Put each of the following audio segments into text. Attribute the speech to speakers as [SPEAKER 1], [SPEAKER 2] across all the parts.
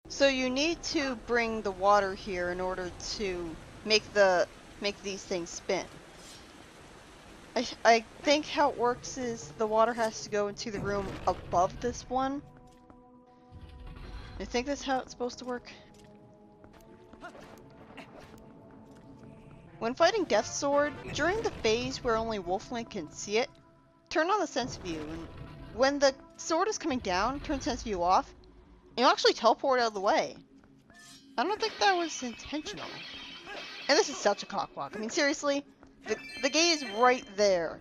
[SPEAKER 1] So you need to bring the water here in order to make these things spin. I think how it works is the water has to go into the room above this one. I think that's how it's supposed to work. When fighting Death Sword, during the phase where only Wolflink can see it, turn on the sense view, and when the sword is coming down, turn sense view off, and you'll actually teleport out of the way. I don't think that was intentional. And this is such a cockblock. I mean, seriously, the gate is right there.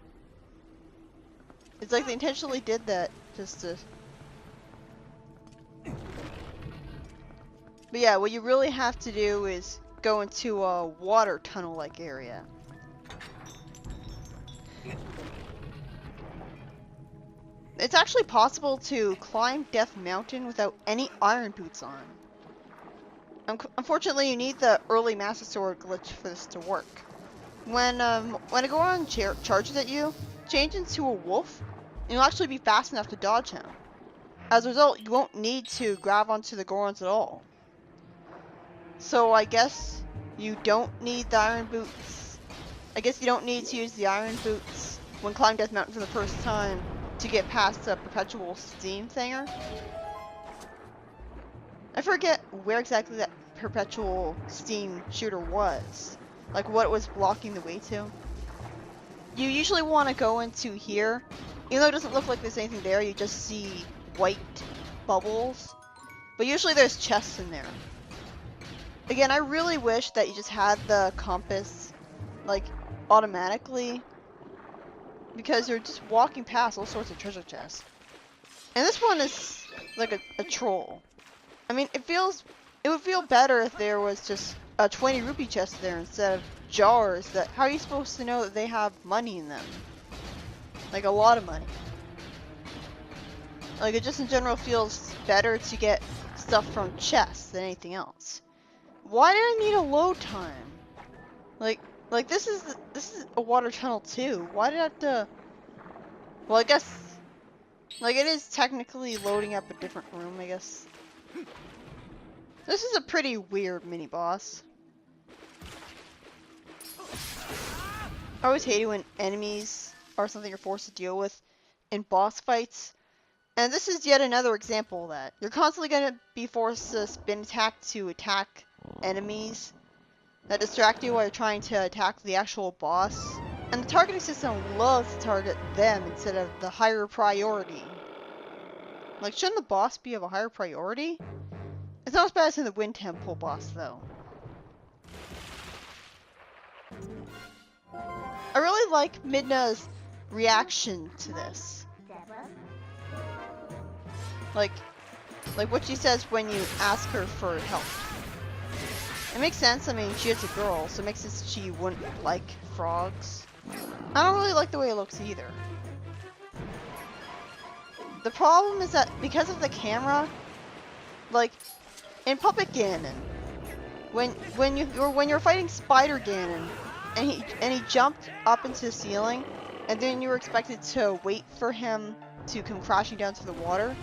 [SPEAKER 1] It's like they intentionally did that just to... But yeah, what you really have to do is go into a water tunnel-like area. It's actually possible to climb Death Mountain without any iron boots on. Unfortunately, you need the early Master Sword glitch for this to work. When a Goron charges at you, change into a wolf, and you'll actually be fast enough to dodge him. As a result, you won't need to grab onto the Gorons at all. So I guess you don't need the iron boots. I guess you don't need to use the iron boots when climbing Death Mountain for the first time to get past the perpetual steam thinger. I forget where exactly that perpetual steam shooter was. Like what it was blocking the way to. You usually want to go into here. Even though it doesn't look like there's anything there, you just see white bubbles. But usually there's chests in there. Again, I really wish that you just had the compass, like, automatically. Because you're just walking past all sorts of treasure chests. And this one is like a troll. I mean, it would feel better if there was just a 20 rupee chest there instead of jars that, how are you supposed to know that they have money in them? Like a lot of money. Like it just in general feels better to get stuff from chests than anything else. Why did I need a load time? Like this is a water tunnel too. Why did I have to? Well, I guess like it is technically loading up a different room, I guess. This is a pretty weird mini boss. I always hate it when enemies are something you're forced to deal with in boss fights. And this is yet another example of that. You're constantly going to be forced to spin attack to attack enemies that distract you while you're trying to attack the actual boss. And the targeting system loves to target them instead of the higher priority. Like, shouldn't the boss be of a higher priority? It's not as bad as in the Wind Temple boss, though. I really like Midna's reaction to this. Like what she says when you ask her for help. It makes sense, I mean, she is a girl, so it makes sense she wouldn't like frogs. I don't really like the way it looks either. The problem is that because of the camera, like, in Puppet Ganon, when you're fighting Spider Ganon, and he jumped up into the ceiling, and then you were expected to wait for him to come crashing down to the water,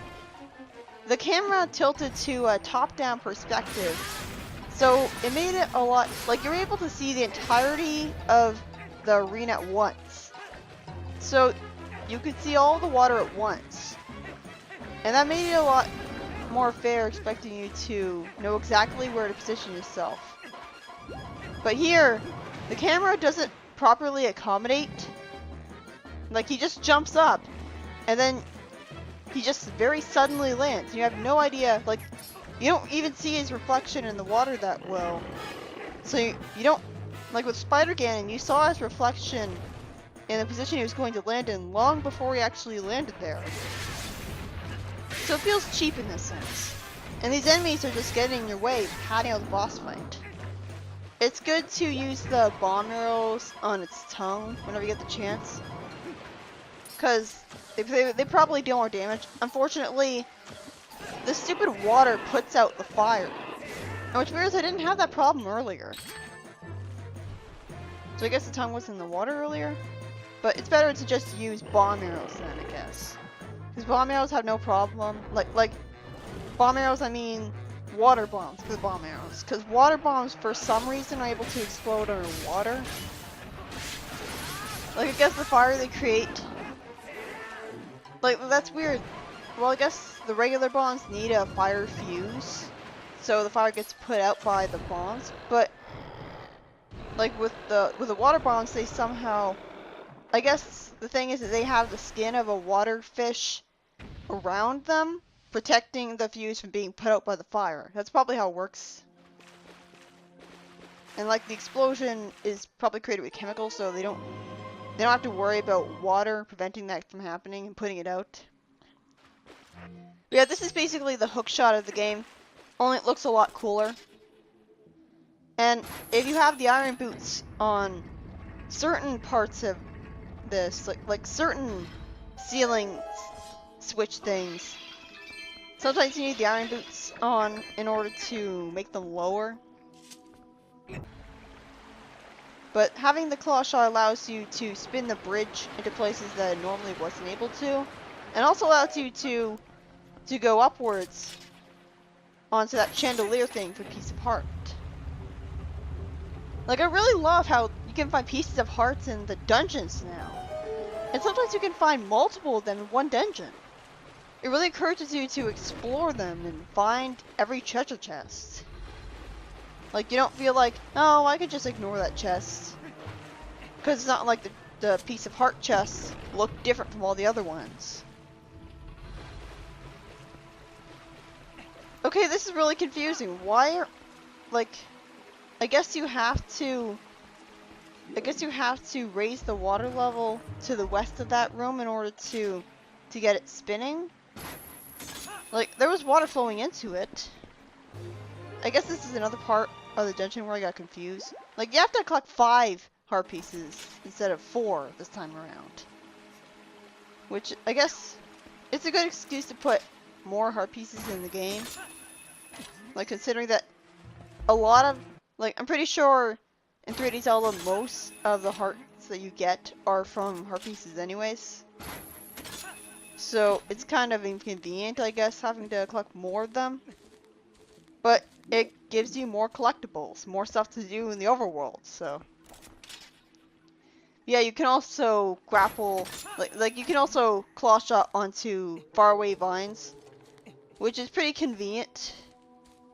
[SPEAKER 1] the camera tilted to a top-down perspective, so it made it a lot, like you're able to see the entirety of the arena at once. So you could see all the water at once. And that made it a lot more fair, expecting you to know exactly where to position yourself. But here, the camera doesn't properly accommodate. Like, he just jumps up, and then he just very suddenly lands. You have no idea, like, you don't even see his reflection in the water that well. So you don't, like with Spider Ganon, you saw his reflection in the position he was going to land in long before he actually landed there. So it feels cheap in this sense. And these enemies are just getting in your way, padding out the boss fight. It's good to use the bomb arrows on its tongue whenever you get the chance. Because they probably deal more damage. Unfortunately, the stupid water puts out the fire. And what's weird is I didn't have that problem earlier. So I guess the tongue was in the water earlier? But it's better to just use bomb arrows then, I guess. Because bomb arrows have no problem. Like bomb arrows, I mean water bombs for the bomb arrows. Because water bombs, for some reason, are able to explode underwater. Like, I guess the fire they create... Like, that's weird. Well, I guess the regular bombs need a fire fuse. So the fire gets put out by the bombs. But, like, with the water bombs, they somehow... I guess the thing is that they have the skin of a water fish around them, protecting the fuse from being put out by the fire. That's probably how it works. And like the explosion is probably created with chemicals, so they don't have to worry about water preventing that from happening and putting it out. But yeah, this is basically the hook shot of the game, only it looks a lot cooler. And if you have the iron boots on certain parts of this, like certain ceiling switch things, sometimes you need the iron boots on in order to make them lower. But having the Clawshot allows you to spin the bridge into places that it normally wasn't able to, and also allows you to go upwards onto that chandelier thing for a piece of heart. Like, I really love how you can find pieces of hearts in the dungeons now. And sometimes you can find multiple of them in one dungeon. It really encourages you to explore them and find every treasure chest. Like, you don't feel like, oh, I could just ignore that chest. Because it's not like the piece of heart chests look different from all the other ones. Okay, this is really confusing. Why are, like, I guess you have to raise the water level to the west of that room in order to get it spinning. Like, there was water flowing into it. I guess this is another part of the dungeon where I got confused. Like, you have to collect 5 heart pieces instead of 4 this time around. Which, I guess, it's a good excuse to put more heart pieces in the game. Like, considering that a lot of, like, I'm pretty sure in 3D Zelda most of the hearts that you get are from heart pieces anyways. So, it's kind of inconvenient, I guess, having to collect more of them. But it gives you more collectibles, more stuff to do in the overworld, so. Yeah, you can also grapple, like you can also clawshot onto faraway vines, which is pretty convenient,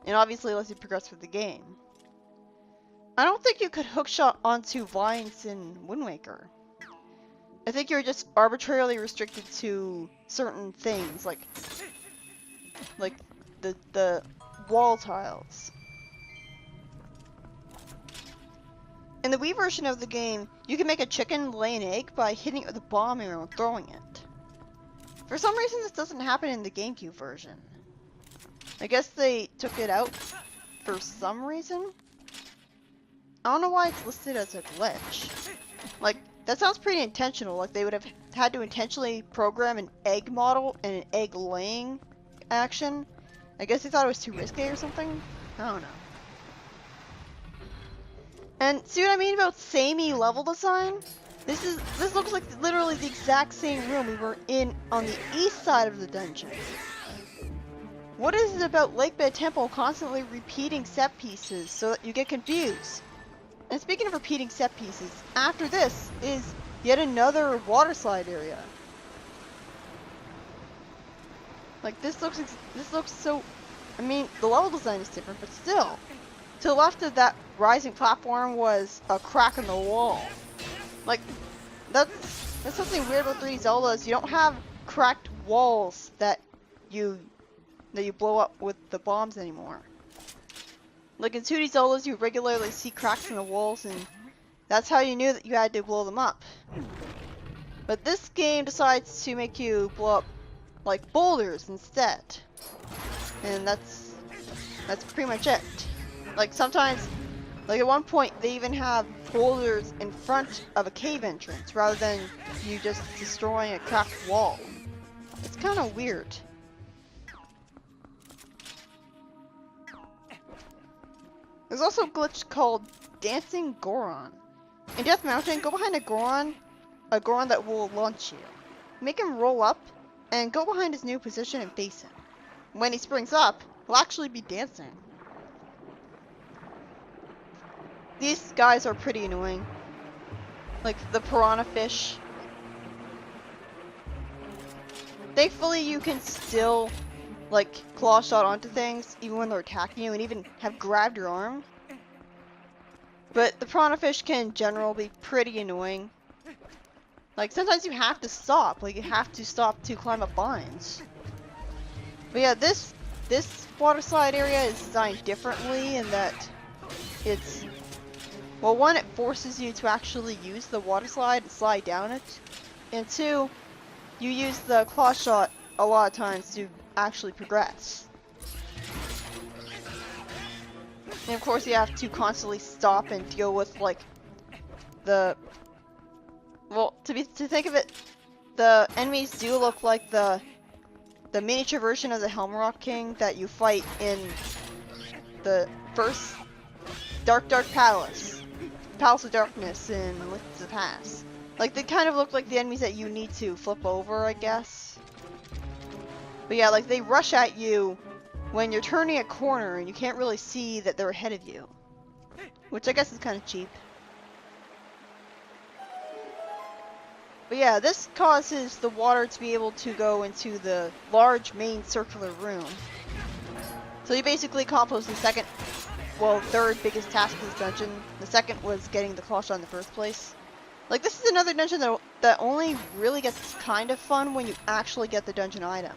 [SPEAKER 1] and obviously lets you progress with the game. I don't think you could hookshot onto vines in Wind Waker. I think you're just arbitrarily restricted to certain things, like the wall tiles. In the Wii version of the game, you can make a chicken lay an egg by hitting it with a bomb arrow and throwing it. For some reason, this doesn't happen in the GameCube version. I guess they took it out for some reason. I don't know why it's listed as a glitch. Like, that sounds pretty intentional, like they would have had to intentionally program an egg model and an egg laying action. I guess they thought it was too risky or something? I don't know. And see what I mean about samey level design? This looks like literally the exact same room we were in on the east side of the dungeon. What is it about Lakebed Temple constantly repeating set pieces so that you get confused? And speaking of repeating set pieces, after this is yet another water slide area. Like, this looks so, I mean, the level design is different, but still. To the left of that rising platform was a crack in the wall. Like, that's something weird about 3D Zelda is you don't have cracked walls that you blow up with the bombs anymore. Like in 2D Zeldas, you regularly see cracks in the walls, and that's how you knew that you had to blow them up. But this game decides to make you blow up like boulders instead, and that's pretty much it. Like sometimes, like at one point, they even have boulders in front of a cave entrance rather than you just destroying a cracked wall. It's kind of weird. There's also a glitch called Dancing Goron. In Death Mountain, go behind a Goron that will launch you. Make him roll up, and go behind his new position and face him. When he springs up, will actually be dancing. These guys are pretty annoying. Like the piranha fish. Thankfully you can still like Clawshot onto things even when they're attacking you and even have grabbed your arm. But the piranha fish can in general be pretty annoying. Like sometimes you have to stop, like you have to stop to climb up vines. But yeah, this water slide area is designed differently in that it's, well, one, it forces you to actually use the water slide and slide down it, and two, you use the Clawshot a lot of times to actually progress. And of course you have to constantly stop and deal with like the, well, to think of it, the enemies do look like the miniature version of the Helmrock King that you fight in the first Dark Palace of Darkness in Lifts of the Past. Like they kind of look like the enemies that you need to flip over, I guess. But yeah, like they rush at you when you're turning a corner and you can't really see that they're ahead of you. Which I guess is kind of cheap. But yeah, this causes the water to be able to go into the large main circular room. So you basically accomplish the second, well, third biggest task of this dungeon. The second was getting the Clawshot in the first place. Like this is another dungeon that only really gets kind of fun when you actually get the dungeon item.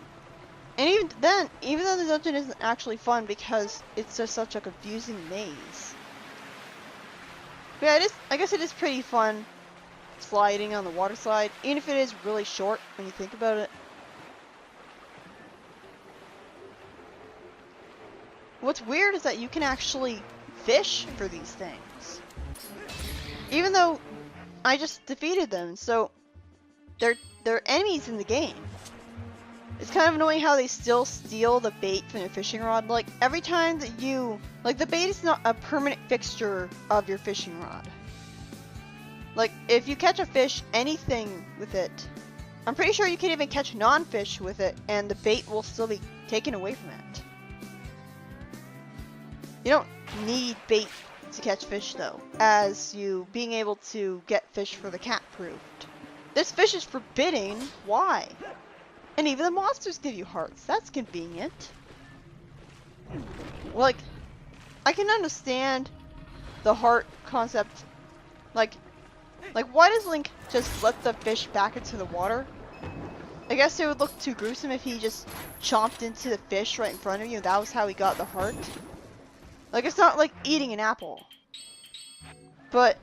[SPEAKER 1] And even then, even though the dungeon isn't actually fun because it's just such a confusing maze. But yeah, I guess it is pretty fun sliding on the water slide, even if it is really short when you think about it. What's weird is that you can actually fish for these things. Even though I just defeated them, so they're enemies in the game. It's kind of annoying how they still steal the bait from your fishing rod. Like every time that you, like the bait is not a permanent fixture of your fishing rod. Like, if you catch a fish, anything with it, I'm pretty sure you can even catch non-fish with it, and the bait will still be taken away from it. You don't need bait to catch fish, though, as you being able to get fish for the cat proved. This fish is forbidding. Why? And even the monsters give you hearts. That's convenient. Like, I can understand the heart concept. Like, why does Link just let the fish back into the water? I guess it would look too gruesome if he just chomped into the fish right in front of you and that was how he got the heart. Like, it's not like eating an apple. But,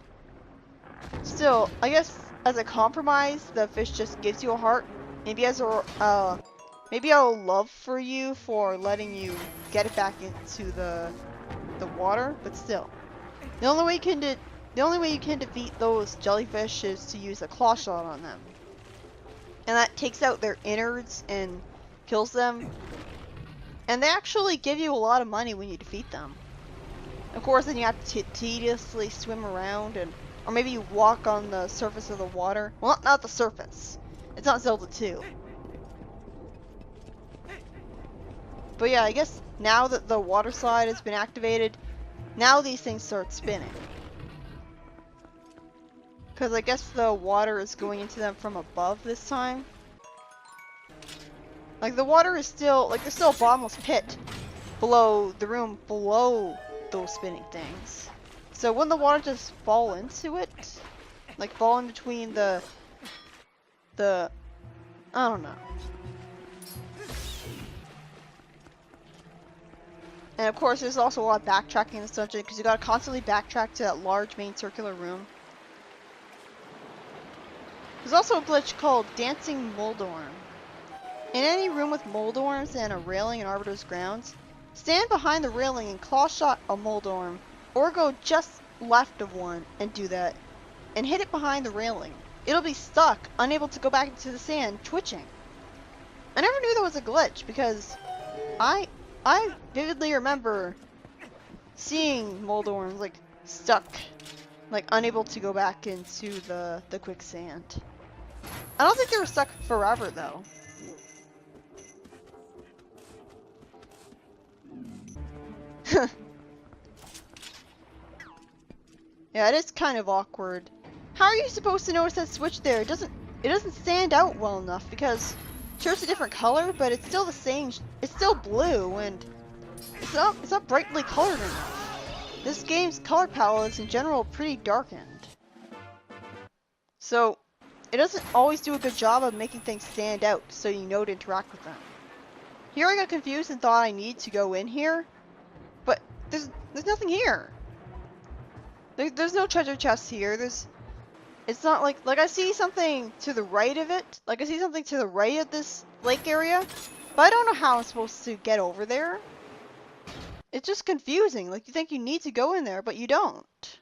[SPEAKER 1] still, I guess as a compromise, the fish just gives you a heart. Maybe as a, maybe out of love for you for letting you get it back into the water, but still. The only way you can defeat those jellyfish is to use a Clawshot on them. And that takes out their innards and kills them. And they actually give you a lot of money when you defeat them. Of course, then you have to tediously swim around, or maybe you walk on the surface of the water. Well, not the surface. It's not Zelda 2. But yeah, I guess now that the water slide has been activated, now these things start spinning. Because I guess the water is going into them from above this time. Like the water is still, like there's still a bottomless pit below the room below those spinning things. So wouldn't the water just fall into it? Like fall in between the I don't know. And of course there's also a lot of backtracking in this dungeon because you gotta constantly backtrack to that large main circular room. There's also a glitch called Dancing Moldorm. In any room with Moldorms and a railing in Arbiter's grounds, stand behind the railing and Clawshot a Moldorm, or go just left of one and do that, and hit it behind the railing. It'll be stuck, unable to go back into the sand, twitching. I never knew there was a glitch because I vividly remember seeing Moldorms like stuck, like unable to go back into the quicksand. I don't think they were stuck forever though. Yeah, it is kind of awkward. How are you supposed to notice that switch there? It doesn't stand out well enough because sure it's a different color, but it's still the same. It's still blue and it's not brightly colored enough. This game's color palette is in general pretty darkened. So it doesn't always do a good job of making things stand out so you know to interact with them. Here I got confused and thought I need to go in here, but there's nothing here. There's no treasure chest here. It's not like I see something to the right of it. Like I see something to the right of this lake area, but I don't know how I'm supposed to get over there. It's just confusing. Like you think you need to go in there, but you don't.